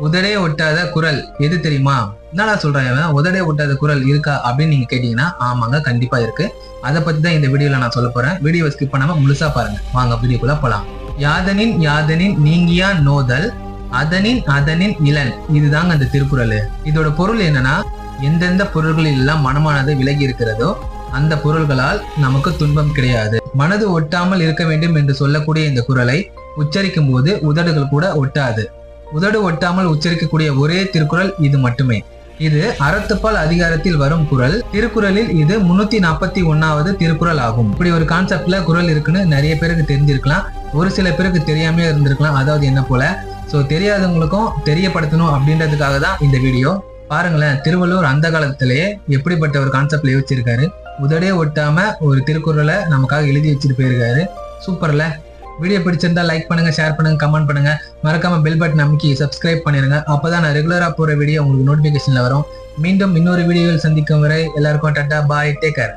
உதடே ஒட்டாத குரல் எது தெரியுமா? என்னடா சொல்றேன், உதடே ஒட்டாத குரல் இருக்கா அப்படின்னு நீங்க கேட்டீங்கன்னா ஆமாங்க, கண்டிப்பா இருக்கு. அதை பத்தி தான் இந்த வீடியோல நான் சொல்ல போறேன். வீடியோ ஸ்கிப் பண்ணாம முழுசா பாருங்க. வாங்க வீடியோக்குள்ள போலாம். யாதனின் யாதனின் நீங்கியா நோதல் அதனின் அதனின் இளன், இதுதாங்க அந்த திருக்குறள். இதோட பொருள் என்னன்னா, எந்தெந்த பொருள்களில் எல்லாம் மனமானது விலகி இருக்கிறதோ அந்த பொருள்களால் நமக்கு துன்பம் கிடையாது. மனது ஒட்டாமல் இருக்க வேண்டும் என்று சொல்லக்கூடிய இந்த குறளை உச்சரிக்கும் போது உதடுகள் கூட ஒட்டாது. உதடு ஒட்டாமல் உச்சரிக்கக்கூடிய ஒரே திருக்குறள் இது மட்டுமே. இது அறத்துப்பால் அதிகாரத்தில் வரும் குறள். திருக்குறளில் இது 341வது திருக்குறள் ஆகும். இப்படி ஒரு கான்செப்ட்ல குறள் இருக்குன்னு நிறைய பேருக்கு தெரிஞ்சிருக்கலாம், ஒரு சில பேருக்கு தெரியாம இருந்திருக்கலாம். அதாவது என்ன போல. சோ தெரியாதவங்களுக்கும் தெரியப்படுத்தணும் அப்படின்றதுக்காக தான் இந்த வீடியோ. பாருங்களேன், திருவள்ளுவர் அந்த காலத்திலேயே எப்படிப்பட்ட ஒரு கான்செப்ட்ல யோசிச்சிருக்காரு. உதடே ஒட்டாம ஒரு திருக்குறளை நமக்காக எழுதி வச்சுட்டு போயிருக்காரு. சூப்பர்ல. வீடியோ பிடிச்சிருந்தா லைக் பண்ணுங்க, ஷேர் பண்ணுங்க, கமெண்ட் பண்ணுங்க. மறக்காம பெல் பட்டன் அமைக்கி சப்ஸ்கிரைப் பண்ணிருங்க. அப்பதான் நான் ரெகுலரா போற வீடியோ உங்களுக்கு நோட்டிபிகேஷன்ல வரும். மீண்டும் இன்னொரு வீடியோவில் சந்திக்கும் வரை எல்லாருக்கும் டாடா, பாய், டேக் கேர்.